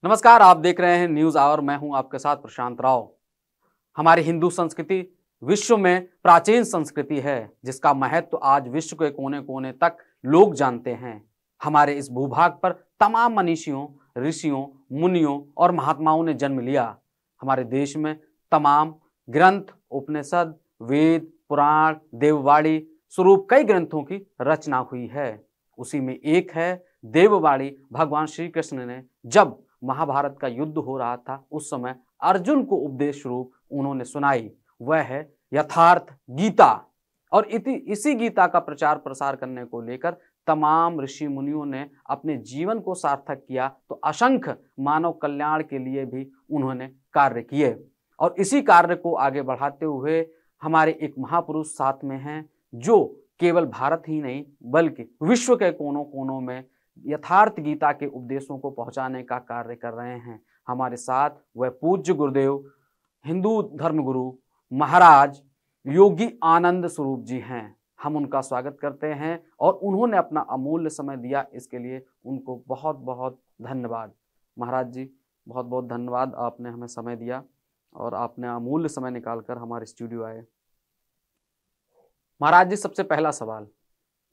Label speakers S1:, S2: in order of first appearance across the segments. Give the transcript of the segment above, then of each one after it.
S1: नमस्कार, आप देख रहे हैं न्यूज आवर। मैं हूं आपके साथ प्रशांत राव। हमारी हिंदू संस्कृति विश्व में प्राचीन संस्कृति है, जिसका महत्व आज विश्व के कोने कोने तक लोग जानते हैं। हमारे इस भूभाग पर तमाम मनीषियों, ऋषियों, मुनियों और महात्माओं ने जन्म लिया। हमारे देश में तमाम ग्रंथ, उपनिषद, वेद, पुराण, देववाणी स्वरूप कई ग्रंथों की रचना हुई है। उसी में एक है देववाणी। भगवान श्री कृष्ण ने जब महाभारत का युद्ध हो रहा था, उस समय अर्जुन को उपदेश रूप उन्होंने सुनाई। वह है यथार्थ गीता। और इसी गीता का प्रचार प्रसार करने को लेकर तमाम ऋषि मुनियों ने अपने जीवन को सार्थक किया, तो असंख्य मानव कल्याण के लिए भी उन्होंने कार्य किए। और इसी कार्य को आगे बढ़ाते हुए हमारे एक महापुरुष साथ में हैं, जो केवल भारत ही नहीं बल्कि विश्व के कोनों कोनों में यथार्थ गीता के उपदेशों को पहुंचाने का कार्य कर रहे हैं। हमारे साथ वह पूज्य गुरुदेव, हिंदू धर्मगुरु महाराज योगी आनंद स्वरूप जी हैं। हम उनका स्वागत करते हैं और उन्होंने अपना अमूल्य समय दिया, इसके लिए उनको बहुत बहुत धन्यवाद। महाराज जी, बहुत बहुत धन्यवाद, आपने हमें समय दिया और आपने अमूल्य समय निकालकर हमारे स्टूडियो आए। महाराज जी, सबसे पहला सवाल,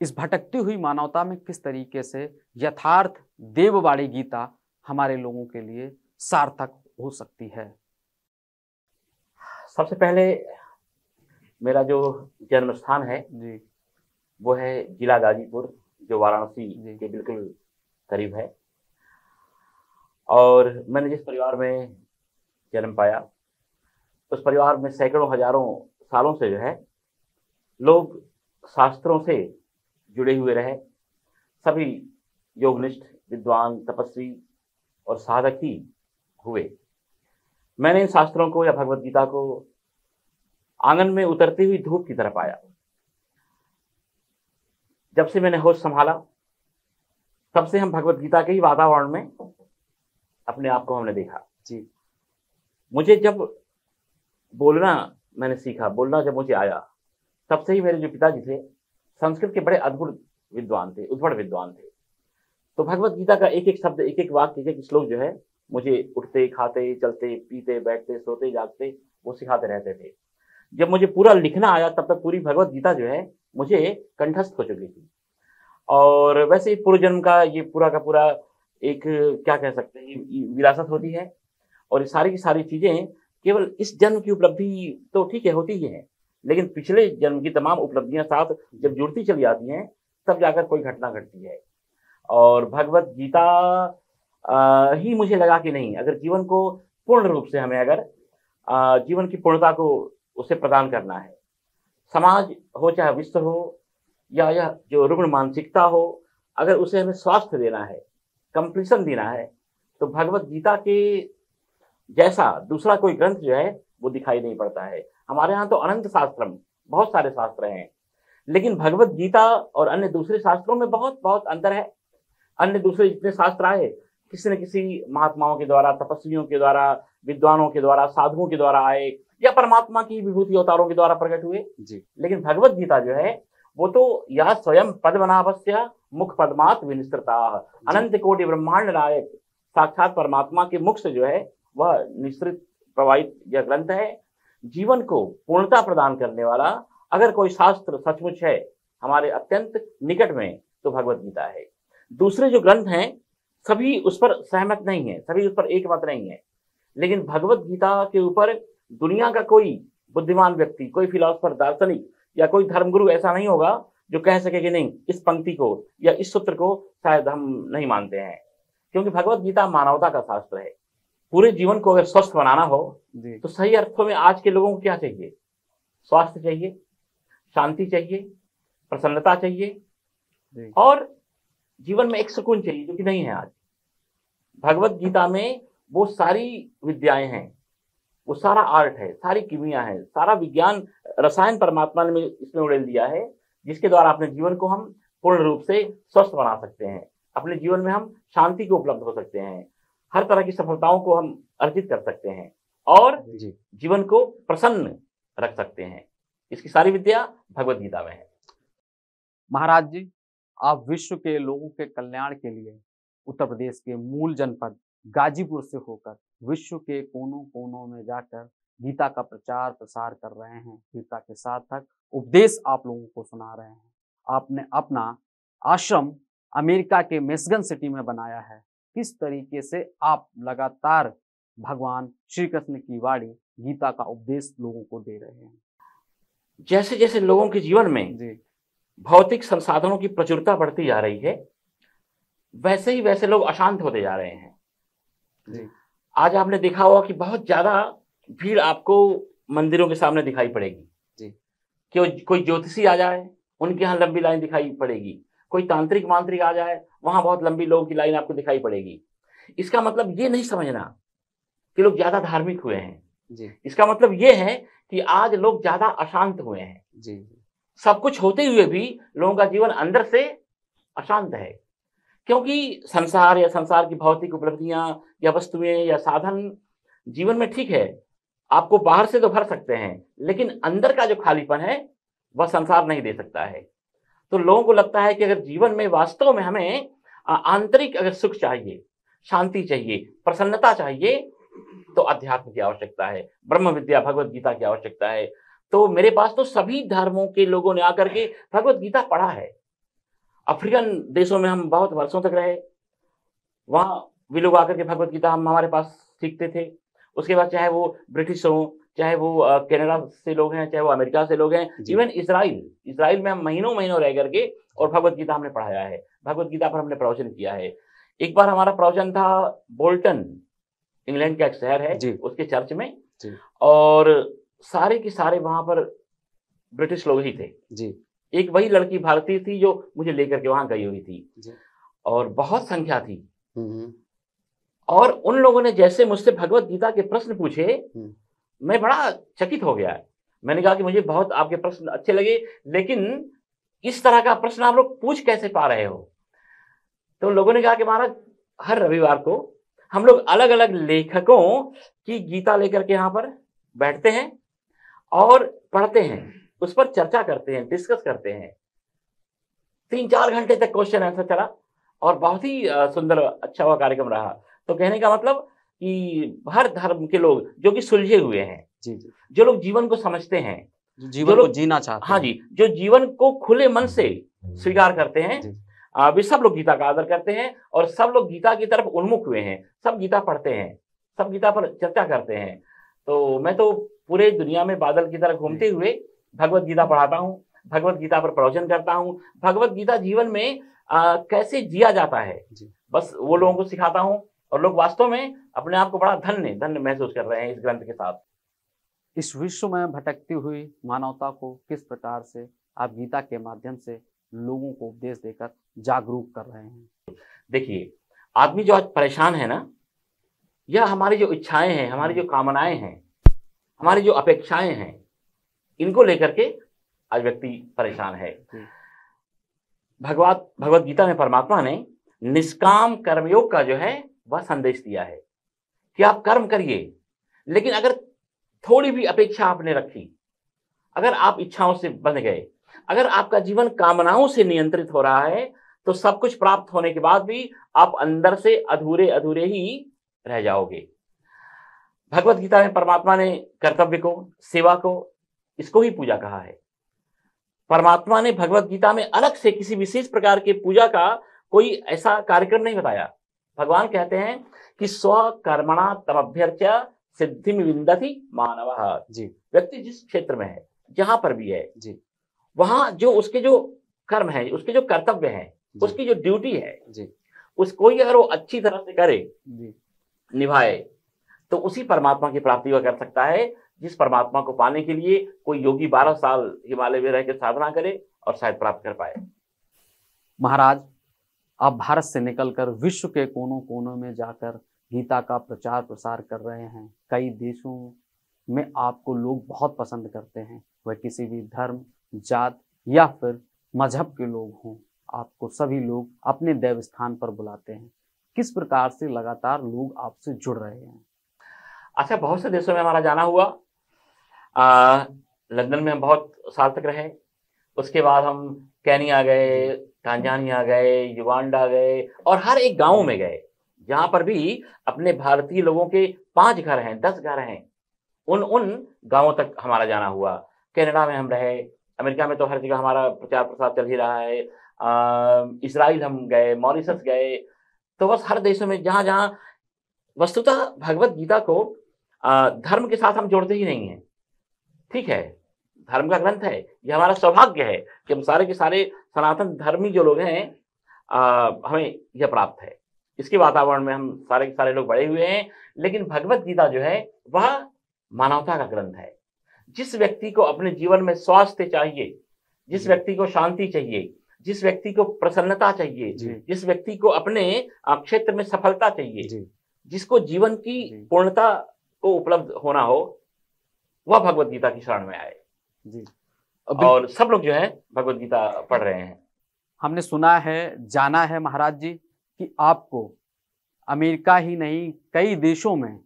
S1: इस भटकती हुई मानवता में किस तरीके से यथार्थ देववाणी गीता हमारे लोगों के लिए सार्थक हो सकती है?
S2: सबसे पहले मेरा जो जन्म स्थान है
S1: जी,
S2: वो है जिला गाजीपुर, जो वाराणसी के बिल्कुल करीब है। और मैंने जिस परिवार में जन्म पाया, उस परिवार में सैकड़ों हजारों सालों से जो है लोग शास्त्रों से जुड़े हुए रहे। सभी योगनिष्ठ, विद्वान, तपस्वी और साधक ही हुए। मैंने इन शास्त्रों को या भगवत गीता को आंगन में उतरती हुई धूप की तरह पाया। जब से मैंने होश संभाला, तब से हम भगवत गीता के ही वातावरण में अपने आप को हमने देखा।
S1: जी,
S2: मुझे जब बोलना मैंने सीखा, बोलना जब मुझे आया, तब से ही मेरे जो पिताजी थे संस्कृत के बड़े अद्भुत विद्वान थे, उद्भट विद्वान थे। तो भगवत गीता का एक एक शब्द, एक एक वाक्य, एक एक श्लोक जो है मुझे उठते, खाते, चलते, पीते, बैठते, सोते, जागते वो सिखाते रहते थे। जब मुझे पूरा लिखना आया, तब तक पूरी भगवत गीता जो है मुझे कंठस्थ हो चुकी थी। और वैसे पूर्व जन्म का ये पूरा का पूरा एक, क्या कह सकते हैं, विरासत होती है। और ये सारी की सारी चीजें केवल इस जन्म की उपलब्धि तो ठीक है होती ही है, लेकिन पिछले जन्म की तमाम उपलब्धियां साथ जब जुड़ती चली जाती हैं, तब जाकर कोई घटना घटती है। और भगवत गीता ही मुझे लगा कि नहीं, अगर जीवन को पूर्ण रूप से हमें अगर जीवन की पूर्णता को उसे प्रदान करना है, समाज हो चाहे विश्व हो या यह जो रुग्ण मानसिकता हो, अगर उसे हमें स्वास्थ्य देना है, कंप्लीशन देना है, तो भगवत गीता के जैसा दूसरा कोई ग्रंथ जो है वो दिखाई नहीं पड़ता है। हमारे यहाँ तो अनंत शास्त्रम, बहुत सारे शास्त्र हैं, लेकिन भगवत गीता और अन्य दूसरे शास्त्रों में बहुत बहुत अंतर है। अन्य दूसरे जितने शास्त्र आए, किसी न किसी महात्माओं के द्वारा, तपस्वियों के द्वारा, विद्वानों के द्वारा, साधुओं के द्वारा आए, या परमात्मा की विभूति अवतारों के द्वारा प्रकट हुए
S1: जी।
S2: लेकिन भगवत गीता जो है वो तो या स्वयं पद्मनाभस्य मुख पद्मात विनिस्तृता, अनंत कोटि ब्रह्मांड नायक साक्षात परमात्मा के मुख से जो है वह निस्तृत प्रवाहित यह ग्रंथ है। जीवन को पूर्णता प्रदान करने वाला अगर कोई शास्त्र सचमुच है हमारे अत्यंत निकट में, तो भगवत गीता है। दूसरे जो ग्रंथ हैं सभी उस पर सहमत नहीं है, सभी उस पर एक मत नहीं है, लेकिन भगवत गीता के ऊपर दुनिया का कोई बुद्धिमान व्यक्ति, कोई फिलोसफर, दार्शनिक या कोई धर्मगुरु ऐसा नहीं होगा जो कह सके कि नहीं, इस पंक्ति को या इस सूत्र को शायद हम नहीं मानते हैं। क्योंकि भगवत गीता मानवता का शास्त्र है। पूरे जीवन को अगर स्वस्थ बनाना हो तो सही अर्थों में आज के लोगों को क्या चाहिए? स्वास्थ्य चाहिए, शांति चाहिए, प्रसन्नता चाहिए और जीवन में एक सुकून चाहिए, जो कि नहीं है आज। भगवत गीता में वो सारी विद्याएं हैं, वो सारा आर्ट है, सारी कीमिया है, सारा विज्ञान, रसायन परमात्मा ने इसमें उड़ेल दिया है, जिसके द्वारा अपने जीवन को हम पूर्ण रूप से स्वस्थ बना सकते हैं। अपने जीवन में हम शांति को उपलब्ध हो सकते हैं, हर तरह की सफलताओं को हम अर्जित कर सकते हैं और जीवन को प्रसन्न रख सकते हैं। इसकी सारी विद्या भगवत गीता में है।
S1: महाराज जी, आप विश्व के लोगों के कल्याण के लिए उत्तर प्रदेश के मूल जनपद गाजीपुर से होकर विश्व के कोनों कोनों में जाकर गीता का प्रचार प्रसार कर रहे हैं, गीता के सार्थक उपदेश आप लोगों को सुना रहे हैं। आपने अपना आश्रम अमेरिका के मिशिगन सिटी में बनाया है। किस तरीके से आप लगातार भगवान श्री कृष्ण की वाणी गीता का उपदेश लोगों को दे रहे हैं?
S2: जैसे जैसे लोगों के जीवन में
S1: जी
S2: भौतिक संसाधनों की प्रचुरता बढ़ती जा रही है, वैसे ही वैसे लोग अशांत होते जा रहे हैं।
S1: जी
S2: आज आपने देखा होगा कि बहुत ज्यादा भीड़ आपको मंदिरों के सामने दिखाई पड़ेगी।
S1: जी
S2: कि कोई ज्योतिषी आ जाए, उनके यहाँ लंबी लाइन दिखाई पड़ेगी। कोई तांत्रिक मांत्रिक आ जाए, वहां बहुत लंबी लोगों की लाइन आपको दिखाई पड़ेगी। इसका मतलब ये नहीं समझना कि लोग ज्यादा धार्मिक हुए हैं।
S1: जी
S2: इसका मतलब ये है कि आज लोग ज्यादा अशांत हुए हैं।
S1: जी
S2: सब कुछ होते हुए भी लोगों का जीवन अंदर से अशांत है, क्योंकि संसार या संसार की भौतिक उपलब्धियां या वस्तुएं या साधन जीवन में ठीक है, आपको बाहर से तो भर सकते हैं, लेकिन अंदर का जो खालीपन है वह संसार नहीं दे सकता है। तो लोगों को लगता है कि अगर जीवन में वास्तव में हमें आंतरिक अगर सुख चाहिए, शांति चाहिए, प्रसन्नता चाहिए, तो अध्यात्म की आवश्यकता है, ब्रह्म विद्या भगवत गीता की आवश्यकता है। तो मेरे पास तो सभी धर्मों के लोगों ने आकर के भगवत गीता पढ़ा है। अफ्रीकन देशों में हम बहुत वर्षों तक रहे, वहां भी लोग आकर के भगवत गीता हमारे पास सीखते थे। उसके बाद चाहे वो ब्रिटिश हो, चाहे वो कनाडा से लोग हैं, चाहे वो अमेरिका से लोग हैं, इवन इसराइल में हम महीनों महीनों रह करके और भगवत गीता हमने पढ़ाया है, भगवत गीता पर हमने प्रवचन किया है। एक बार हमारा प्रवचन था बोल्टन, इंग्लैंड का एक शहर है, उसके चर्च में
S1: जी
S2: और सारे के सारे वहां पर ब्रिटिश लोग ही थे
S1: जी।
S2: एक वही लड़की भारतीय थी जो मुझे लेकर के वहां गई हुई थी
S1: जी।
S2: और बहुत संख्या थी। और उन लोगों ने जैसे मुझसे भगवत गीता के प्रश्न पूछे, मैं बड़ा चकित हो गया। मैंने कहा कि मुझे बहुत आपके प्रश्न अच्छे लगे, लेकिन इस तरह का प्रश्न आप लोग पूछ कैसे पा रहे हो? तो लोगों ने कहा कि महाराज, हर रविवार को हम लोग अलग अलग लेखकों की गीता लेकर के यहाँ पर बैठते हैं और पढ़ते हैं, उस पर चर्चा करते हैं, डिस्कस करते हैं। 3-4 घंटे तक क्वेश्चन आंसर चला और बहुत ही सुंदर अच्छा हुआ कार्यक्रम रहा। तो कहने का मतलब कि हर धर्म के लोग जो कि सुलझे हुए हैं,
S1: जी जी,
S2: जो लोग जीवन को समझते हैं,
S1: जीवन को जीना चाहते हैं,
S2: हाँ जी, जो जीवन को खुले मन से स्वीकार करते हैं, वे सब लोग गीता का आदर करते हैं और सब लोग गीता की तरफ उन्मुख हुए हैं। सब गीता पढ़ते हैं, सब गीता पर चर्चा करते हैं। तो मैं तो पूरे दुनिया में बादल की तरह घूमते हुए भगवत गीता पढ़ाता हूँ, भगवत गीता पर प्रवचन करता हूँ। भगवत गीता जीवन में कैसे जिया जाता है बस वो लोगों को सिखाता हूँ, और लोग वास्तव में अपने आप को बड़ा धन्य महसूस कर रहे हैं इस ग्रंथ के साथ।
S1: इस विश्व में भटकती हुई मानवता को किस प्रकार से आप गीता के माध्यम से लोगों को उपदेश देकर जागरूक कर रहे हैं?
S2: देखिए, आदमी जो आज परेशान है ना, यह हमारी जो इच्छाएं हैं, हमारी जो कामनाएं हैं, हमारी जो अपेक्षाएं हैं, इनको लेकर के आज व्यक्ति परेशान है। भगवत गीता में परमात्मा ने निष्काम कर्मयोग का जो है वह संदेश दिया है कि आप कर्म करिए, लेकिन अगर थोड़ी भी अपेक्षा आपने रखी, अगर आप इच्छाओं से बंध गए, अगर आपका जीवन कामनाओं से नियंत्रित हो रहा है, तो सब कुछ प्राप्त होने के बाद भी आप अंदर से अधूरे अधूरे ही रह जाओगे। भगवत गीता में परमात्मा ने कर्तव्य को, सेवा को, इसको ही पूजा कहा है। परमात्मा ने भगवत गीता में अलग से किसी विशेष प्रकार के पूजा का कोई ऐसा कार्यक्रम नहीं बताया। भगवान कहते हैं कि स्वकर्मणा तमभ्यर्च्य सिद्धिम विन्दति मानवः। जी, व्यक्ति जिस क्षेत्र में है, जहां पर भी है जी, वहां जो उसके जो कर्म है, उसके जो कर्तव्य है, उसकी जो ड्यूटी है जी, उसको ही अगर वो अच्छी तरह से करे जी, निभाए, तो उसी परमात्मा की प्राप्ति वह कर सकता है, जिस परमात्मा को पाने के लिए कोई योगी 12 साल हिमालय में रहकर साधना करे और शायद प्राप्त कर पाए।
S1: महाराज, आप भारत से निकलकर विश्व के कोनों कोनों में जाकर गीता का प्रचार प्रसार कर रहे हैं। कई देशों में आपको लोग बहुत पसंद करते हैं, वह किसी भी धर्म, जात या फिर मजहब के लोग हों, आपको सभी लोग अपने देव स्थान पर बुलाते हैं। किस प्रकार से लगातार लोग आपसे जुड़ रहे हैं?
S2: अच्छा, बहुत से देशों में हमारा जाना हुआ। लंदन में हम बहुत साल तक रहे, उसके बाद हम केन्या गए, टांजानिया गए, युगांडा गए और हर एक गांव में गए जहां पर भी अपने भारतीय लोगों के 5 घर हैं, 10 घर हैं, उन गांवों तक हमारा जाना हुआ। कनाडा में हम रहे, अमेरिका में तो हर जगह हमारा प्रचार प्रसार चल ही रहा है। इजराइल हम गए, मॉरिशस गए, तो बस हर देशों में जहां जहां वस्तुतः भगवत गीता को धर्म के साथ हम जोड़ते ही नहीं हैं। ठीक है, धर्म का ग्रंथ है, ये हमारा सौभाग्य है कि हम सारे के सारे सनातन धर्मी जो लोग हैं, हमें यह प्राप्त है। इसके वातावरण में हम सारे के सारे लोग बड़े हुए हैं। लेकिन भगवत गीता जो है वह मानवता का ग्रंथ है। जिस व्यक्ति को अपने जीवन में स्वास्थ्य चाहिए, जिस व्यक्ति को शांति चाहिए, जिस व्यक्ति को प्रसन्नता चाहिए, जिस व्यक्ति को अपने क्षेत्र में सफलता चाहिए, जिसको जीवन की पूर्णता को उपलब्ध होना हो, वह भगवत गीता की शरण में आए। और सब लोग जो है भगवत गीता पढ़ रहे हैं।
S1: हमने सुना है, जाना है महाराज जी कि आपको अमेरिका ही नहीं कई देशों में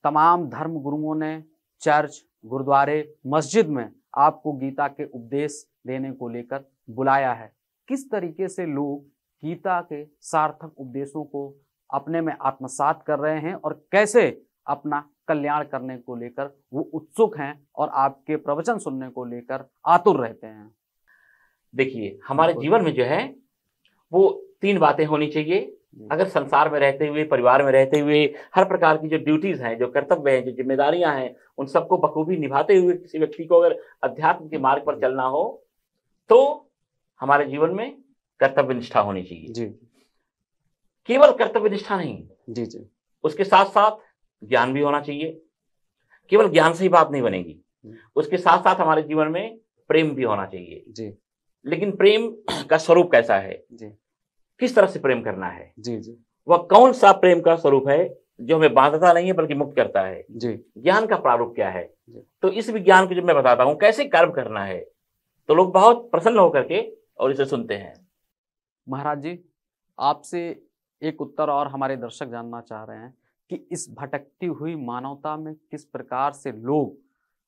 S1: तमाम धर्म गुरुओं ने चर्च, गुरुद्वारे, मस्जिद में आपको गीता के उपदेश देने को लेकर बुलाया है। किस तरीके से लोग गीता के सार्थक उपदेशों को अपने में आत्मसात कर रहे हैं और कैसे अपना कल्याण करने को लेकर वो उत्सुक हैं और आपके प्रवचन सुनने को लेकर आतुर रहते हैं?
S2: देखिए, हमारे जीवन में जो है वो 3 बातें होनी चाहिए। अगर संसार में रहते हुए, परिवार में रहते हुए, हर प्रकार की जो ड्यूटीज हैं, जो कर्तव्य हैं, जो जिम्मेदारियां हैं, उन सबको बखूबी निभाते हुए किसी व्यक्ति को अगर अध्यात्म के मार्ग पर चलना हो तो हमारे जीवन में कर्तव्य निष्ठा होनी चाहिए।
S1: जी।
S2: केवल कर्तव्य निष्ठा नहीं,
S1: जी,
S2: उसके साथ साथ ज्ञान भी होना चाहिए। केवल ज्ञान से ही बात नहीं बनेगी, उसके साथ साथ हमारे जीवन में प्रेम भी होना चाहिए।
S1: जी।
S2: लेकिन प्रेम का स्वरूप कैसा है?
S1: जी।
S2: किस तरह से प्रेम करना है?
S1: जी।
S2: वह कौन सा प्रेम का स्वरूप है जो हमें बांधता नहीं है बल्कि मुक्त करता है?
S1: जी।
S2: ज्ञान का प्रारूप क्या है? तो इस विज्ञान को जब मैं बताता हूं कैसे कर्म करना है, तो लोग बहुत प्रसन्न होकर के और इसे सुनते हैं।
S1: महाराज जी, आपसे एक उत्तर और हमारे दर्शक जानना चाह रहे हैं कि इस भटकती हुई मानवता में किस प्रकार से लोग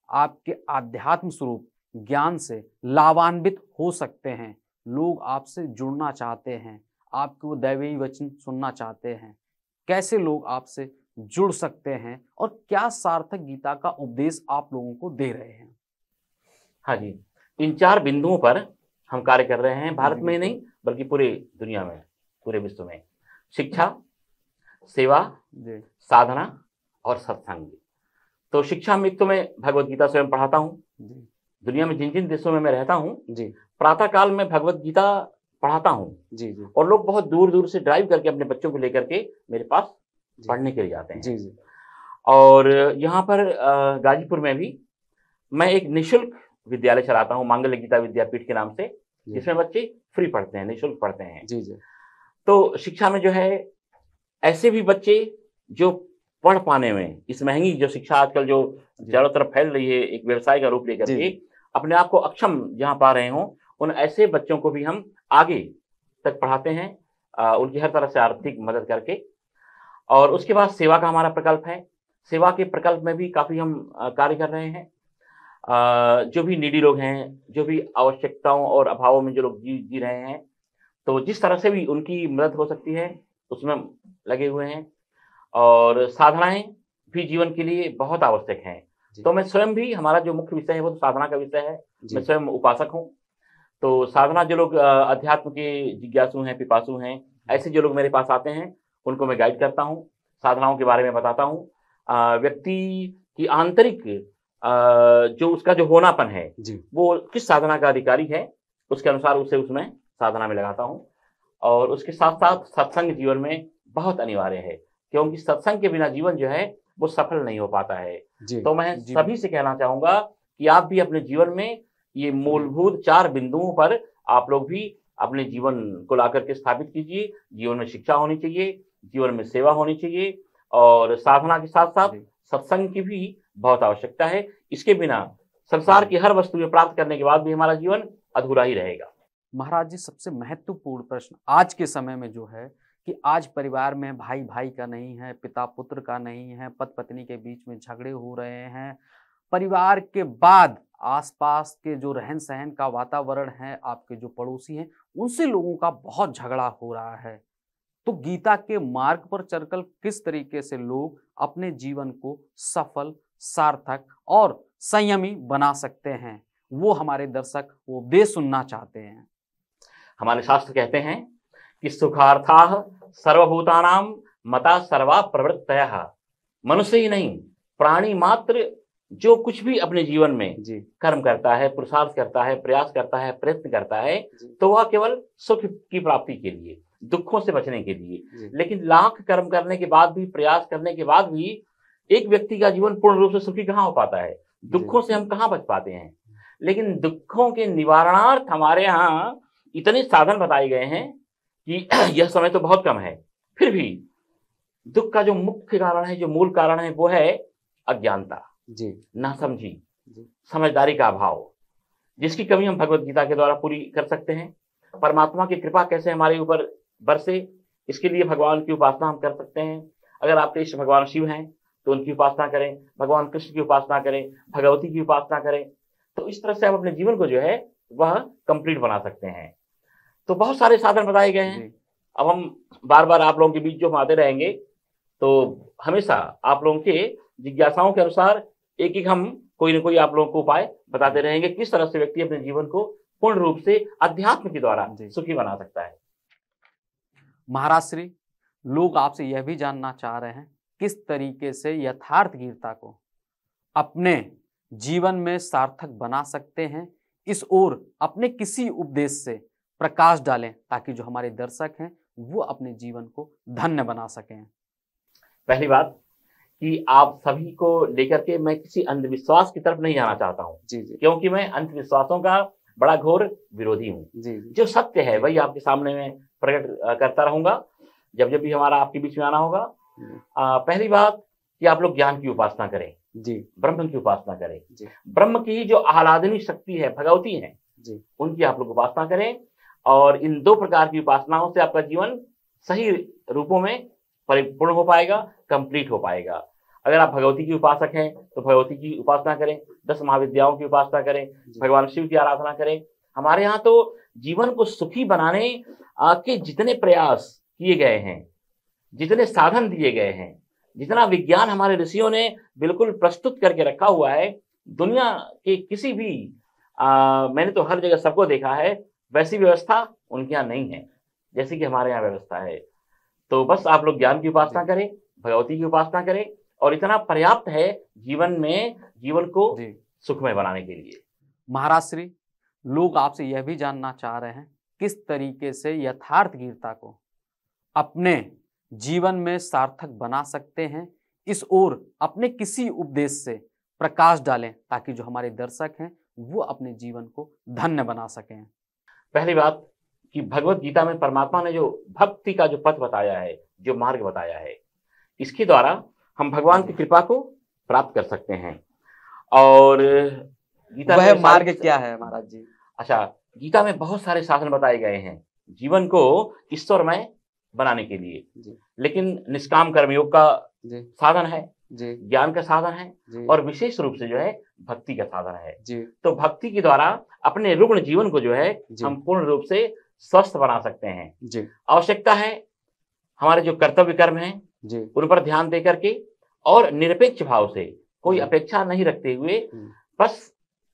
S1: आपके आध्यात्म स्वरूप ज्ञान से लाभान्वित हो सकते हैं। लोग आपसे जुड़ना चाहते हैं, आपके वो दैवीय वचन सुनना चाहते हैं, कैसे लोग आपसे जुड़ सकते हैं और क्या सार्थक गीता का उपदेश आप लोगों को दे रहे हैं?
S2: हाँ जी, 3-4 बिंदुओं पर हम कार्य कर रहे हैं, भारत में नहीं बल्कि पूरे दुनिया में, पूरे विश्व में। शिक्षा, सेवा, साधना और सत्संग। तो शिक्षा में तो मैं भगवत गीता स्वयं पढ़ाता हूँ। दुनिया में जिन जिन देशों में मैं रहता हूँ, प्रातः काल में भगवत गीता पढ़ाता हूँ। और लोग बहुत दूर दूर से ड्राइव करके अपने बच्चों को लेकर के मेरे पास पढ़ने के लिए जाते हैं। और यहाँ पर गाजीपुर में भी मैं एक निःशुल्क विद्यालय चलाता हूँ, मांगल्य गीता विद्यापीठ के नाम से, जिसमें बच्चे फ्री पढ़ते हैं, निःशुल्क पढ़ते हैं। तो शिक्षा में जो है ऐसे भी बच्चे जो पढ़ पाने में, इस महंगी जो शिक्षा आजकल जो चारों तरफ फैल रही है एक व्यवसाय का रूप लेकर के, अपने आप को अक्षम जहां पा रहे हों, उन ऐसे बच्चों को भी हम आगे तक पढ़ाते हैं, उनकी हर तरह से आर्थिक मदद करके। और उसके बाद सेवा का हमारा प्रकल्प है। सेवा के प्रकल्प में भी काफी हम कार्य कर रहे हैं। जो भी नीडी लोग हैं, जो भी आवश्यकताओं और अभावों में जो लोग जी रहे हैं, तो जिस तरह से भी उनकी मदद हो सकती है उसमें लगे हुए हैं। और साधनाएं भी जीवन के लिए बहुत आवश्यक हैं। तो मैं स्वयं भी, हमारा जो मुख्य विषय है वो तो साधना का विषय है। मैं स्वयं उपासक हूँ। तो साधना जो लोग अध्यात्म के जिज्ञासु हैं, पिपासु हैं, ऐसे जो लोग मेरे पास आते हैं उनको मैं गाइड करता हूँ, साधनाओं के बारे में बताता हूँ। व्यक्ति की आंतरिक जो उसका जो होनापन है वो किस साधना का अधिकारी है, उसके अनुसार उसे उसमें साधना में लगाता हूँ। और उसके साथ साथ सत्संग जीवन में बहुत अनिवार्य है, क्योंकि सत्संग के बिना जीवन जो है वो सफल नहीं हो पाता है। तो मैं सभी से कहना चाहूंगा कि आप भी अपने जीवन में ये मूलभूत 4 बिंदुओं पर आप लोग भी अपने जीवन को ला करके स्थापित कीजिए। जीवन में शिक्षा होनी चाहिए, जीवन में सेवा होनी चाहिए, और साधना के साथ साथ सत्संग की भी बहुत आवश्यकता है। इसके बिना संसार की हर वस्तु प्राप्त करने के बाद भी हमारा जीवन अधूरा ही रहेगा।
S1: महाराज जी, सबसे महत्वपूर्ण प्रश्न आज के समय में जो है कि आज परिवार में भाई भाई का नहीं है, पिता पुत्र का नहीं है, पति पत्नी के बीच में झगड़े हो रहे हैं। परिवार के बाद आसपास के जो रहन सहन का वातावरण है, आपके जो पड़ोसी हैं, उनसे लोगों का बहुत झगड़ा हो रहा है। तो गीता के मार्ग पर चलकर किस तरीके से लोग अपने जीवन को सफल, सार्थक और संयमी बना सकते हैं, वो हमारे दर्शक वो उपदेश सुनना चाहते हैं।
S2: हमारे शास्त्र कहते हैं कि सुखार्थाः सर्वभूतानां मता सर्वा प्रवृत्तयः। मनुष्य ही नहीं, प्राणी मात्र जो कुछ भी अपने जीवन में
S1: जी
S2: कर्म करता है, पुरुषार्थ करता है, प्रयास करता है, प्रयत्न करता है,
S1: जी
S2: तो वह केवल सुख की प्राप्ति के लिए, दुखों से बचने के लिए।
S1: जी
S2: लेकिन लाख कर्म करने के बाद भी, प्रयास करने के बाद भी एक व्यक्ति का जीवन पूर्ण रूप से सुखी कहाँ हो पाता है? दुखों से हम कहाँ बच पाते हैं? लेकिन दुखों के निवारणार्थ हमारे यहाँ इतने साधन बताए गए हैं कि यह समय तो बहुत कम है, फिर भी दुख का जो मुख्य कारण है, जो मूल कारण है, वो है अज्ञानता,
S1: जी
S2: नासमझी,
S1: जी
S2: समझदारी का अभाव, जिसकी कमी हम भगवत गीता के द्वारा पूरी कर सकते हैं। परमात्मा की कृपा कैसे हमारे ऊपर बरसे, इसके लिए भगवान की उपासना हम कर सकते हैं। अगर आपके इष्ट भगवान शिव हैं तो उनकी उपासना करें, भगवान कृष्ण की उपासना करें, भगवती की उपासना करें, तो इस तरह से आप अपने जीवन को जो है वह कंप्लीट बना सकते हैं। तो बहुत सारे साधन बताए गए हैं। अब हम बार बार आप लोगों के बीच जो हम आते रहेंगे, तो हमेशा आप लोगों के जिज्ञासाओं के अनुसार एक एक हम कोई ना कोई आप लोगों को उपाय बताते रहेंगे, किस तरह से व्यक्ति अपने जीवन को पूर्ण रूप से अध्यात्म के द्वारा सुखी बना सकता है।
S1: महाराज श्री, लोग आपसे यह भी जानना चाह रहे हैं किस तरीके से यथार्थ गीता को अपने जीवन में सार्थक बना सकते हैं, इस ओर अपने किसी उपदेश से प्रकाश डालें ताकि जो हमारे दर्शक हैं वो अपने जीवन को धन्य बना सकें।
S2: पहली बात कि आप सभी को लेकर के मैं किसी अंधविश्वास की तरफ नहीं जाना चाहता हूँ,
S1: जी जी,
S2: क्योंकि मैं अंधविश्वासों का बड़ा घोर विरोधी हूँ।
S1: जी
S2: जो सत्य है वही आपके सामने में प्रकट करता रहूंगा जब जब भी हमारा आपके बीच में आना होगा। पहली बात कि आप लोग ज्ञान की उपासना करें,
S1: जी,
S2: ब्रह्म की उपासना करें।
S1: जी,
S2: ब्रह्म की जो आह्लादनी शक्ति है, भगवती है
S1: जी,
S2: उनकी आप लोग उपासना करें, और इन दो प्रकार की उपासनाओं से आपका जीवन सही रूपों में परिपूर्ण हो पाएगा, कंप्लीट हो पाएगा। अगर आप भगवती की उपासक हैं तो भगवती की उपासना करें, 10 महाविद्याओं की उपासना करें, भगवान शिव की आराधना करें। हमारे यहाँ तो जीवन को सुखी बनाने के जितने प्रयास किए गए हैं, जितने साधन दिए गए हैं, जितना विज्ञान हमारे ऋषियों ने बिल्कुल प्रस्तुत करके रखा हुआ है, दुनिया के किसी भी मैंने तो हर जगह सबको देखा है, वैसी व्यवस्था उनके यहाँ नहीं है जैसी कि हमारे यहाँ व्यवस्था है। तो बस आप लोग ज्ञान की उपासना करें, भगवती की उपासना करें, और इतना पर्याप्त है जीवन में, जीवन को सुखमय बनाने के लिए।
S1: महाराज श्री, लोग आपसे यह भी जानना चाह रहे हैं किस तरीके से यथार्थ गीता को अपने जीवन में सार्थक बना सकते हैं, इस ओर अपने किसी उपदेश से प्रकाश डालें ताकि जो हमारे दर्शक हैं वो अपने जीवन को धन्य बना सकें।
S2: पहली बात कि भगवत गीता में परमात्मा ने जो भक्ति का जो पथ बताया है, जो मार्ग बताया है, इसके द्वारा हम भगवान की कृपा को प्राप्त कर सकते हैं। और गीता
S1: वह मार्ग क्या है महाराज जी?
S2: अच्छा, गीता में बहुत सारे साधन बताए गए हैं जीवन को ईश्वरमय बनाने के लिए। लेकिन निष्काम कर्मयोग का साधन है, ज्ञान का साधन है, और विशेष रूप से जो है भक्ति का साधन है। तो भक्ति के द्वारा अपने रुग्ण जीवन को जो है हम पूर्ण रूप से स्वस्थ बना सकते हैं। आवश्यकता है हमारे जो कर्तव्य कर्म हैं उन पर ध्यान दे करके, और निरपेक्ष भाव से, कोई अपेक्षा नहीं रखते हुए, बस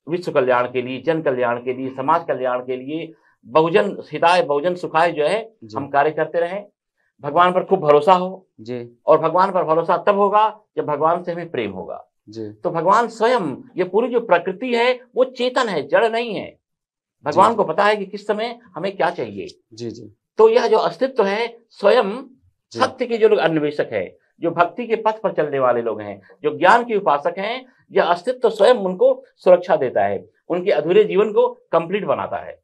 S2: विश्व कल्याण के लिए, जन कल्याण के लिए, समाज कल्याण के लिए, बहुजन हिताय बहुजन सुखाय जो है हम कार्य करते रहें। भगवान पर खूब भरोसा हो, और भगवान पर भरोसा तब होगा जब भगवान से हमें प्रेम होगा। तो भगवान स्वयं, ये पूरी जो प्रकृति है वो चेतन है, जड़ नहीं है। भगवान को पता है कि किस समय हमें क्या चाहिए। तो यह जो अस्तित्व है स्वयं सत्य के जो लोग अन्वेषक है, जो भक्ति के पथ पर चलने वाले लोग हैं, जो ज्ञान के उपासक हैं, यह अस्तित्व स्वयं उनको सुरक्षा देता है, उनके अधूरे जीवन को कंप्लीट बनाता है।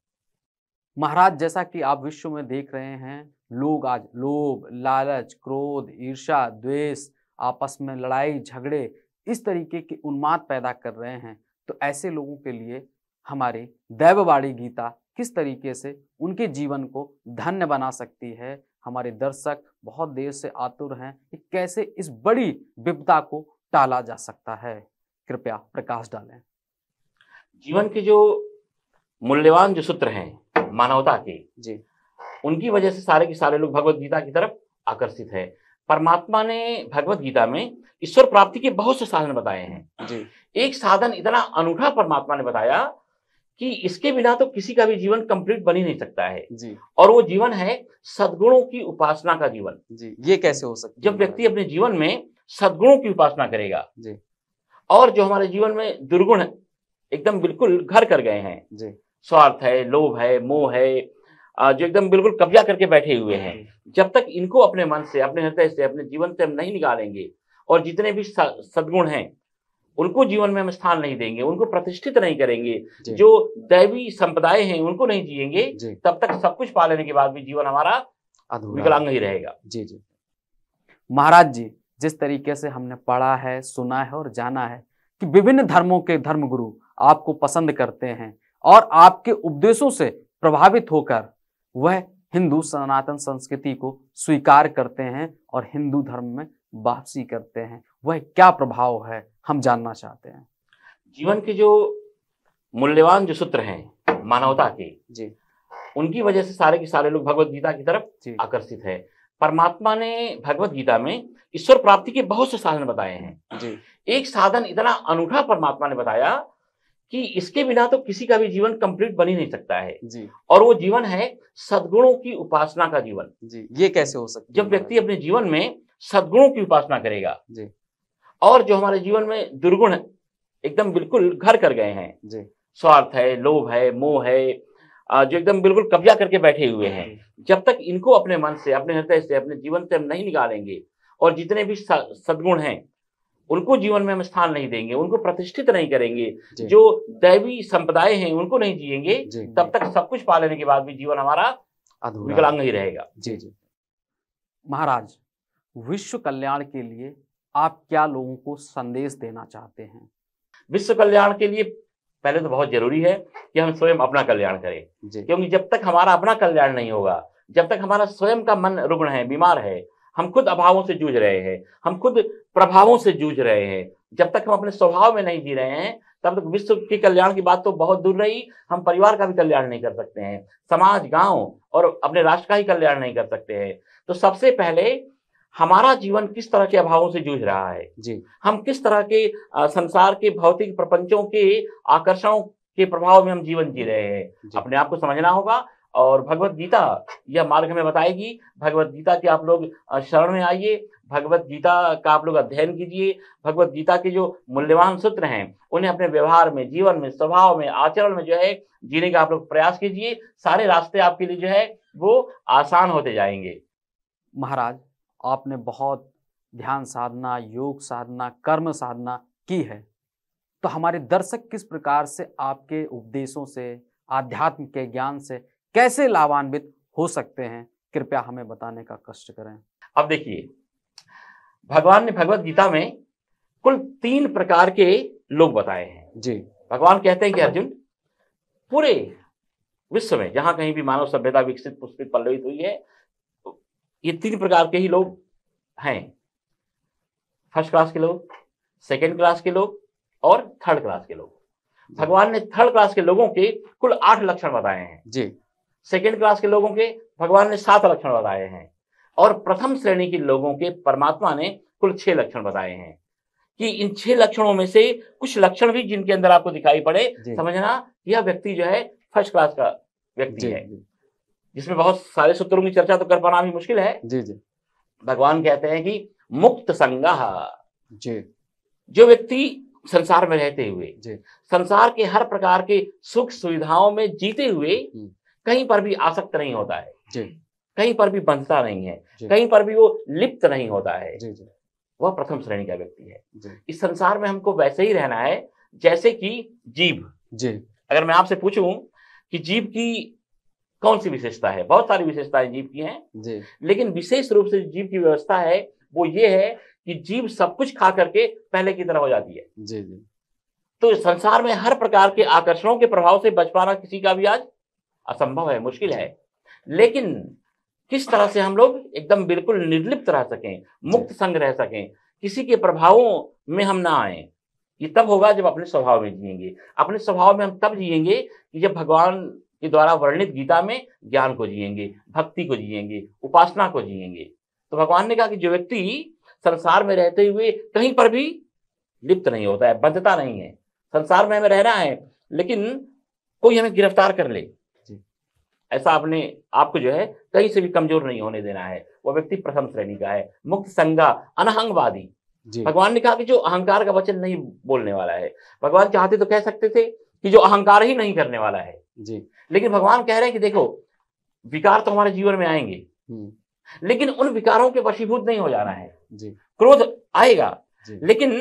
S1: महाराज, जैसा कि आप विश्व में देख रहे हैं, लोग आज लोभ, लालच, क्रोध, ईर्ष्या, द्वेष, आपस में लड़ाई झगड़े, इस तरीके के उन्माद पैदा कर रहे हैं। तो ऐसे लोगों के लिए हमारी दैववाणी गीता किस तरीके से उनके जीवन को धन्य बना सकती है? हमारे दर्शक बहुत देर से आतुर हैं कि कैसे इस बड़ी विपदा को टाला जा सकता है। कृपया प्रकाश डालें।
S2: जीवन के जो मूल्यवान जो सूत्र हैं मानवता के, उनकी वजह से सारे के सारे लोग भगवत गीता की तरफ आकर्षित है। परमात्मा ने भगवत गीता में ईश्वर प्राप्ति के बहुत से साधन बताए हैं
S1: जी
S2: एक साधन इतना अनूठा परमात्मा ने बताया कि इसके बिना तो किसी का भी जीवन कंप्लीट बन ही नहीं सकता है।
S1: जी
S2: और वो जीवन है सद्गुणों की उपासना का जीवन।
S1: जी, ये कैसे हो सकता है
S2: जब व्यक्ति अपने जीवन में सद्गुणों की उपासना करेगा
S1: जी
S2: और जो हमारे जीवन में दुर्गुण एकदम बिल्कुल घर कर गए हैं,
S1: जी
S2: स्वार्थ है, लोभ है, मोह है, जो एकदम बिल्कुल कब्जा करके बैठे हुए हैं, जब तक इनको अपने मन से, अपने हृदय से, अपने जीवन से हम नहीं निकालेंगे और जितने भी सद्गुण हैं उनको जीवन में हम स्थान नहीं देंगे, उनको प्रतिष्ठित नहीं करेंगे, जो दैवी संप्रदाय हैं उनको नहीं जिएंगे, तब तक सब कुछ पा लेने के बाद भी जीवन हमारा विकलांग ही रहेगा।
S1: जी जी महाराज जी, जिस तरीके से हमने पढ़ा है, सुना है और जाना है कि विभिन्न धर्मों के धर्मगुरु आपको पसंद करते हैं और आपके उपदेशों से प्रभावित होकर वह हिंदू सनातन संस्कृति को स्वीकार करते हैं और हिंदू धर्म में वापसी करते हैं, वह क्या प्रभाव है हम जानना चाहते हैं।
S2: जीवन के जो मूल्यवान जो सूत्र हैं मानवता के
S1: जी,
S2: उनकी वजह से सारे के सारे लोग भगवत गीता की तरफ आकर्षित है। परमात्मा ने भगवत गीता में ईश्वर प्राप्ति के बहुत से साधन बताए हैं
S1: जी
S2: एक साधन इतना अनूठा परमात्मा ने बताया कि इसके बिना तो किसी का भी जीवन कंप्लीट बन ही नहीं सकता है
S1: जी
S2: और वो जीवन है सद्गुणों की उपासना का जीवन।
S1: जी, ये कैसे हो सकता है
S2: जब व्यक्ति अपने जीवन में सद्गुणों की उपासना करेगा
S1: जी
S2: और जो हमारे जीवन में दुर्गुण एकदम बिल्कुल घर कर गए हैं,
S1: जी
S2: स्वार्थ है, लोभ है, मोह है, जो एकदम बिल्कुल कब्जा करके बैठे हुए हैं, जब तक इनको अपने मन से, अपने हृदय से, अपने जीवन से हम नहीं निकालेंगे और जितने भी सद्गुण हैं उनको जीवन में हम स्थान नहीं देंगे, उनको प्रतिष्ठित नहीं करेंगे, जो दैवी संप्रदाय हैं उनको नहीं जिएंगे, तब तक सब कुछ पा लेने के बाद भी जीवन हमारा विकलांग ही रहेगा।
S1: जी जी महाराज, विश्व कल्याण के लिए आप क्या लोगों को संदेश देना चाहते हैं?
S2: विश्व कल्याण के लिए पहले तो बहुत जरूरी है कि हम स्वयं अपना कल्याण करें, क्योंकि जब तक हमारा अपना कल्याण नहीं होगा, जब तक हमारा स्वयं का मन रुग्ण है, बीमार है, हम खुद अभावों से जूझ रहे हैं, हम खुद प्रभावों से जूझ रहे हैं, जब तक हम अपने स्वभाव में नहीं जी रहे हैं, तब तक विश्व के कल्याण की बात तो बहुत दूर रही, हम परिवार का भी कल्याण नहीं कर सकते हैं, समाज, गांव और अपने राष्ट्र का ही कल्याण नहीं कर सकते हैं। तो सबसे पहले हमारा जीवन किस तरह के अभावों से जूझ रहा है जी, हम किस तरह के संसार के भौतिक प्रपंचों के आकर्षणों के प्रभाव में हम जीवन जी रहे हैं, अपने आप को समझना होगा। और भगवत गीता यह मार्ग हमें बताएगी। भगवत गीता के आप लोग शरण में आइए, भगवत गीता का आप लोग अध्ययन कीजिए, भगवत गीता के जो मूल्यवान सूत्र हैं उन्हें अपने व्यवहार में, जीवन में, स्वभाव में, आचरण में जो है जीने का आप लोग प्रयास कीजिए। सारे रास्ते आपके लिए जो है वो आसान होते जाएंगे।
S1: महाराज, आपने बहुत ध्यान साधना, योग साधना, कर्म साधना की है, तो हमारे दर्शक किस प्रकार से आपके उपदेशों से, आध्यात्म के ज्ञान से कैसे लाभान्वित हो सकते हैं, कृपया हमें बताने का कष्ट करें।
S2: अब देखिए, भगवान ने भगवत गीता में कुल 3 प्रकार के लोग बताए हैं
S1: जी।
S2: भगवान कहते हैं कि अर्जुन, पूरे विश्व में जहां कहीं भी मानव सभ्यता विकसित, पुष्पित, पल्लवित हुई है, ये 3 प्रकार के ही लोग हैं। फर्स्ट क्लास के लोग, सेकेंड क्लास के लोग और थर्ड क्लास के लोग। भगवान ने थर्ड क्लास के लोगों के कुल 8 लक्षण बताए हैं
S1: जी।
S2: सेकेंड क्लास के लोगों के भगवान ने 7 लक्षण बताए हैं और प्रथम श्रेणी के लोगों के परमात्मा ने कुल 6 लक्षण बताए हैं। कि इन 6 लक्षणों में से कुछ लक्षण भी जिनके अंदर आपको दिखाई पड़े, समझना यह व्यक्ति जो है फर्स्ट क्लास का व्यक्ति है, जिसमें बहुत सारे सूत्रों की चर्चा तो कर पाना भी मुश्किल है।
S1: जी जी।
S2: भगवान कहते हैं कि मुक्त संगः,
S1: जी,
S2: जो व्यक्ति संसार में रहते हुए, संसार के हर प्रकार के सुख सुविधाओं में जीते हुए कहीं पर भी आसक्त नहीं होता है, कहीं पर भी बंधता नहीं है, कहीं पर भी वो लिप्त नहीं होता है, वह प्रथम श्रेणी का व्यक्ति है। इस संसार में हमको वैसे ही रहना है जैसे कि जीव। अगर मैं आपसे पूछूं कि जीव की कौन सी विशेषता है, बहुत सारी विशेषताएं जीव की हैं, लेकिन विशेष रूप से जीव की व्यवस्था है वो ये है कि जीव सब कुछ खा करके पहले की तरह हो जाती है। तो संसार में हर प्रकार के आकर्षणों के प्रभाव से बच पाना किसी का भी आज असंभव है, मुश्किल है। लेकिन किस तरह से हम लोग एकदम बिल्कुल निर्लिप्त रह सकें, मुक्त संग रह सकें, किसी के प्रभावों में हम ना आए, ये तब होगा जब अपने स्वभाव में जिएंगे। अपने स्वभाव में हम तब जिएंगे कि जब भगवान के द्वारा वर्णित गीता में ज्ञान को जिएंगे, भक्ति को जिएंगे, उपासना को जिएंगे। तो भगवान ने कहा कि जो व्यक्ति संसार में रहते हुए कहीं पर भी लिप्त नहीं होता है, बंधता नहीं है, संसार में हमें रहना है लेकिन कोई हमें गिरफ्तार कर ले, ऐसा आपने आपको जो है कहीं से भी कमजोर नहीं होने देना है, वो व्यक्ति प्रथम श्रेणी का है, मुक्त संगा अनहंगवादी। भगवान ने कहा कि जो अहंकार का वचन नहीं बोलने वाला है, भगवान चाहते तो कह सकते थे कि जो अहंकार ही नहीं करने वाला है जी, लेकिन भगवान कह रहे हैं कि देखो विकार तो हमारे जीवन में आएंगे, लेकिन उन विकारों के वशीभूत नहीं हो जाना है जी। क्रोध आएगा लेकिन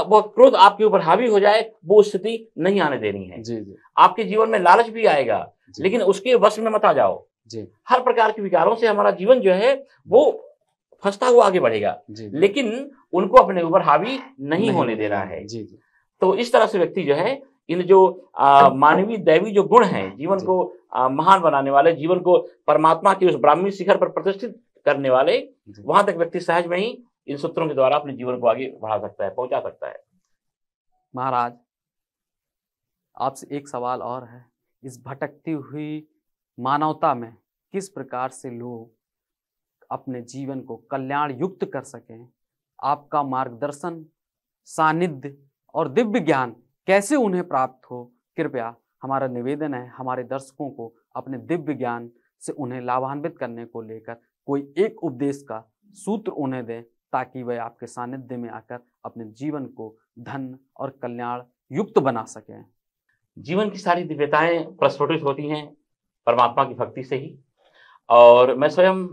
S2: वो क्रोध आपके ऊपर हावी हो जाए वो स्थिति नहीं आने देनी है जी। आपके जीवन में लालच भी आएगा लेकिन उसके वश में मत आ जाओ जी। हर प्रकार के विकारों से हमारा जीवन जो है वो फंसता हुआ आगे बढ़ेगा लेकिन उनको अपने ऊपर हावी नहीं होने देना है जी। तो इस तरह से व्यक्ति जो है इन जो मानवीय दैवी जो गुण हैं जीवन को महान बनाने वाले, जीवन को परमात्मा के उस ब्राह्मी शिखर पर प्रतिष्ठित करने वाले, वहां तक व्यक्ति सहज में ही इन सूत्रों के द्वारा अपने जीवन को आगे बढ़ा सकता है, पहुंचा सकता है।
S1: महाराज आपसे एक सवाल और है, इस भटकती हुई मानवता में किस प्रकार से लोग अपने जीवन को कल्याण युक्त कर सकें, आपका मार्गदर्शन, सानिध्य और दिव्य ज्ञान कैसे उन्हें प्राप्त हो, कृपया हमारा निवेदन है हमारे दर्शकों को अपने दिव्य ज्ञान से उन्हें लाभान्वित करने को लेकर कोई एक उपदेश का सूत्र उन्हें दें ताकि वे आपके सानिध्य में आकर अपने जीवन को धन और कल्याण युक्त बना सकें।
S2: जीवन की सारी दिव्यताएं प्रस्फुटित होती हैं परमात्मा की भक्ति से ही, और मैं स्वयं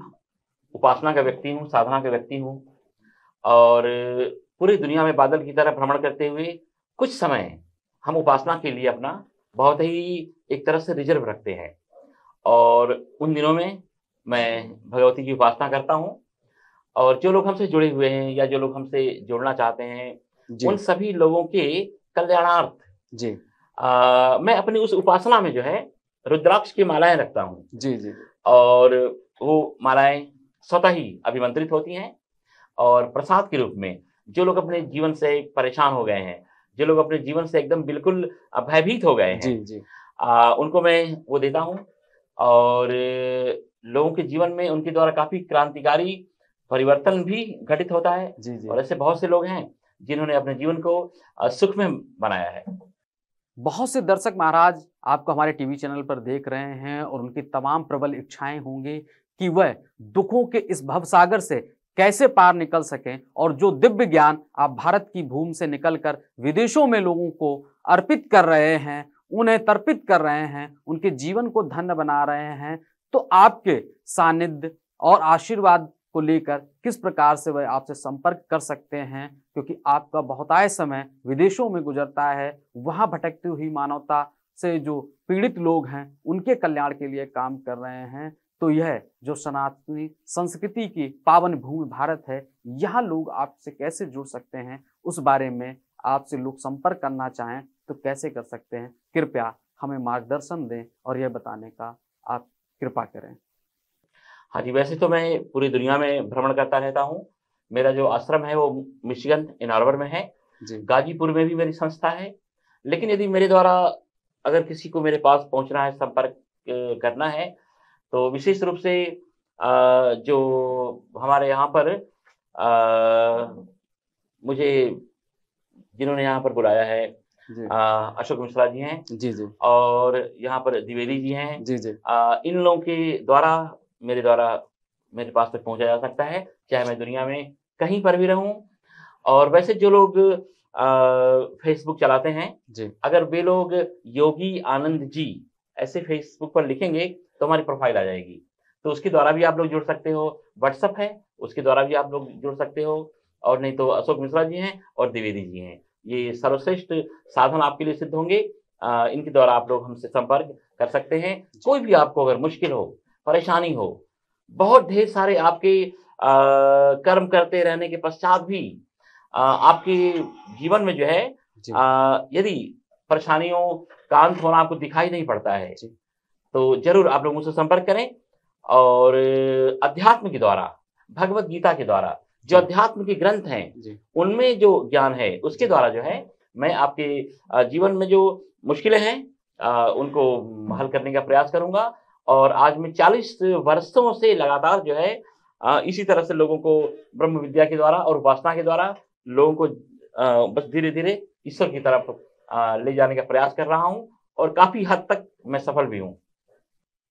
S2: उपासना का व्यक्ति हूँ, साधना का व्यक्ति हूँ, और पूरी दुनिया में बादल की तरह भ्रमण करते हुए कुछ समय हम उपासना के लिए अपना बहुत ही एक तरह से रिजर्व रखते हैं, और उन दिनों में मैं भगवती की उपासना करता हूँ। और जो लोग हमसे जुड़े हुए हैं या जो लोग हमसे जुड़ना चाहते हैं उन सभी लोगों के कल्याणार्थ जी मैं अपनी उस उपासना में जो है रुद्राक्ष की मालाएं रखता हूँ जी जी, और वो मालाएं स्वतः ही अभिमंत्रित होती हैं, और प्रसाद के रूप में जो लोग अपने जीवन से परेशान हो गए हैं, जो लोग अपने जीवन से एकदम बिल्कुल भयभीत हो गए हैं जी जी, उनको मैं वो देता हूँ, और लोगों के जीवन में उनके द्वारा काफी क्रांतिकारी परिवर्तन भी घटित होता है जी जी। और ऐसे बहुत से लोग हैं जिन्होंने अपने जीवन को सुख में बनाया है।
S1: बहुत से दर्शक महाराज आपको हमारे टीवी चैनल पर देख रहे हैं और उनकी तमाम प्रबल इच्छाएं होंगी कि वह दुखों के इस भवसागर से कैसे पार निकल सकें, और जो दिव्य ज्ञान आप भारत की भूमि से निकलकर विदेशों में लोगों को अर्पित कर रहे हैं, उन्हें तर्पित कर रहे हैं, उनके जीवन को धन्य बना रहे हैं, तो आपके सानिध्य और आशीर्वाद को लेकर किस प्रकार से वह आपसे संपर्क कर सकते हैं, क्योंकि आपका बहुतायत समय विदेशों में गुजरता है, वहां भटकती हुई मानवता से जो पीड़ित लोग हैं उनके कल्याण के लिए काम कर रहे हैं। तो यह जो सनातनी संस्कृति की पावन भूमि भारत है, यहाँ लोग आपसे कैसे जुड़ सकते हैं, उस बारे में आपसे लोग संपर्क करना चाहें तो कैसे कर सकते हैं, कृपया हमें मार्गदर्शन दें और यह बताने का आप कृपा करें।
S2: हाँ जी, वैसे तो मैं पूरी दुनिया में भ्रमण करता रहता हूँ। मेरा जो आश्रम है वो मिशिगन इन आर्बर में है, गाजीपुर में भी मेरी संस्था है, लेकिन यदि मेरे द्वारा अगर किसी को मेरे पास पहुँचना है, संपर्क करना है, तो विशेष रूप से जो हमारे यहाँ पर मुझे जिन्होंने यहाँ पर बुलाया है अशोक मिश्रा जी हैं जी जी, और यहाँ पर द्विवेदी जी हैं जी जी, इन लोगों के द्वारा मेरे पास तक पहुंचा जा सकता है, चाहे मैं दुनिया में कहीं पर भी रहूं। और वैसे जो लोग फेसबुक चलाते हैं जी, अगर वे लोग योगी आनंद जी ऐसे फेसबुक पर लिखेंगे तो हमारी प्रोफाइल आ जाएगी, तो उसके द्वारा भी आप लोग जुड़ सकते हो। व्हाट्सएप है, उसके द्वारा भी आप लोग जुड़ सकते हो, और नहीं तो अशोक मिश्रा जी हैं और द्विवेदी जी हैं, ये सर्वश्रेष्ठ साधन आपके लिए सिद्ध होंगे। इनके द्वारा आप लोग हमसे संपर्क कर सकते हैं। कोई भी आपको अगर मुश्किल हो, परेशानी हो, बहुत ढेर सारे आपके कर्म करते रहने के पश्चात भी आपके जीवन में जो है यदि परेशानियों का अंत होना आपको दिखाई नहीं पड़ता है तो जरूर आप लोग मुझसे संपर्क करें, और अध्यात्म के द्वारा, भगवत गीता के द्वारा जो अध्यात्म के ग्रंथ हैं उनमें जो ज्ञान है उसके द्वारा जो है मैं आपके जीवन में जो मुश्किलें हैं उनको हल करने का प्रयास करूंगा। और आज मैं 40 वर्षों से लगातार जो है इसी तरह से लोगों को ब्रह्म विद्या के द्वारा और उपासना के द्वारा लोगों को बस धीरे-धीरे ईश्वर की तरफ ले जाने का प्रयास कर रहा हूँ और काफ़ी हद तक मैं सफल भी हूँ।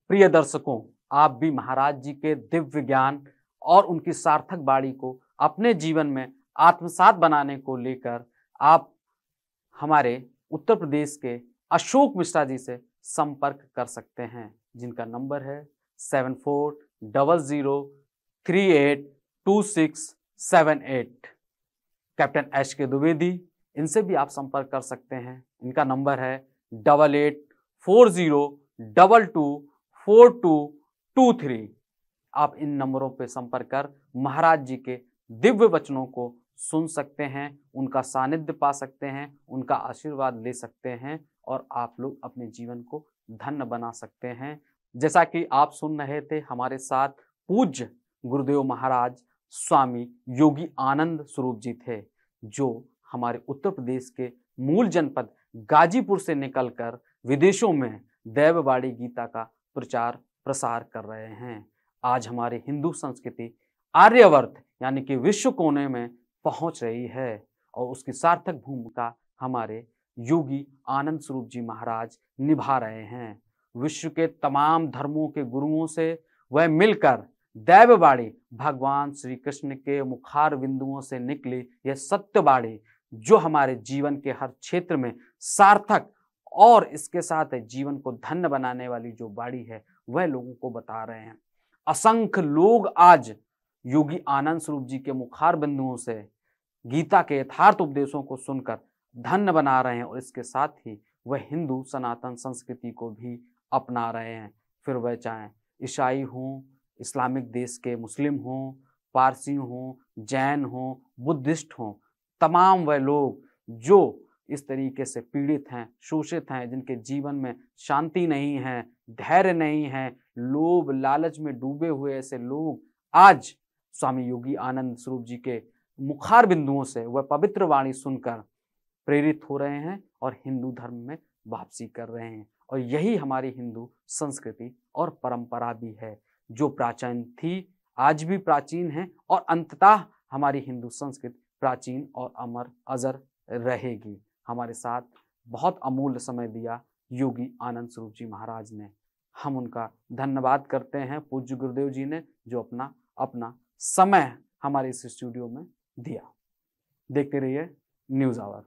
S1: प्रिय दर्शकों, आप भी महाराज जी के दिव्य ज्ञान और उनकी सार्थक वाणी को अपने जीवन में आत्मसात बनाने को लेकर आप हमारे उत्तर प्रदेश के अशोक मिश्रा जी से संपर्क कर सकते हैं, जिनका नंबर है 7400382678। कैप्टन एच के द्विवेदी, इनसे भी आप संपर्क कर सकते हैं। इनका नंबर है 8840224223। आप इन नंबरों पर संपर्क कर महाराज जी के दिव्य वचनों को सुन सकते हैं, उनका सानिध्य पा सकते हैं, उनका आशीर्वाद ले सकते हैं और आप लोग अपने जीवन को धन्य बना सकते हैं। जैसा कि आप सुन रहे थे, हमारे साथ पूज्य गुरुदेव महाराज स्वामी योगी आनंद स्वरूप जी थे, जो हमारे उत्तर प्रदेश के मूल जनपद गाजीपुर से निकलकर विदेशों में दैववाणी गीता का प्रचार प्रसार कर रहे हैं। आज हमारी हिंदू संस्कृति आर्यावर्त यानी कि विश्व कोने में पहुंच रही है और उसकी सार्थक भूमिका हमारे योगी आनंद स्वरूप जी महाराज निभा रहे हैं। विश्व के तमाम धर्मों के गुरुओं से वह मिलकर दैववाणी भगवान श्री कृष्ण के मुखार बिंदुओं से निकली यह सत्यवाणी, जो हमारे जीवन के हर क्षेत्र में सार्थक और इसके साथ जीवन को धन्य बनाने वाली जो वाणी है, वह लोगों को बता रहे हैं। असंख्य लोग आज योगी आनंद स्वरूप जी के मुखार बिंदुओं से गीता के यथार्थ उपदेशों को सुनकर धन्य बना रहे हैं और इसके साथ ही वह हिंदू सनातन संस्कृति को भी अपना रहे हैं। फिर वह चाहे ईसाई हों, इस्लामिक देश के मुस्लिम हों, पारसी हों, जैन हों, बुद्धिस्ट हों, तमाम वह लोग जो इस तरीके से पीड़ित हैं, शोषित हैं, जिनके जीवन में शांति नहीं है, धैर्य नहीं है, लोभ लालच में डूबे हुए ऐसे लोग आज स्वामी योगी आनंद स्वरूप जी के मुखार बिंदुओं से वह पवित्र वाणी सुनकर प्रेरित हो रहे हैं और हिंदू धर्म में वापसी कर रहे हैं। और यही हमारी हिंदू संस्कृति और परंपरा भी है, जो प्राचीन थी, आज भी प्राचीन है और अंततः हमारी हिंदू संस्कृति प्राचीन और अमर अजर रहेगी। हमारे साथ बहुत अमूल्य समय दिया योगी आनंद स्वरूप जी महाराज ने। हम उनका धन्यवाद करते हैं, पूज्य गुरुदेव जी ने जो अपना समय हमारे इस स्टूडियो में दिया। देखते रहिए न्यूज़ आवर।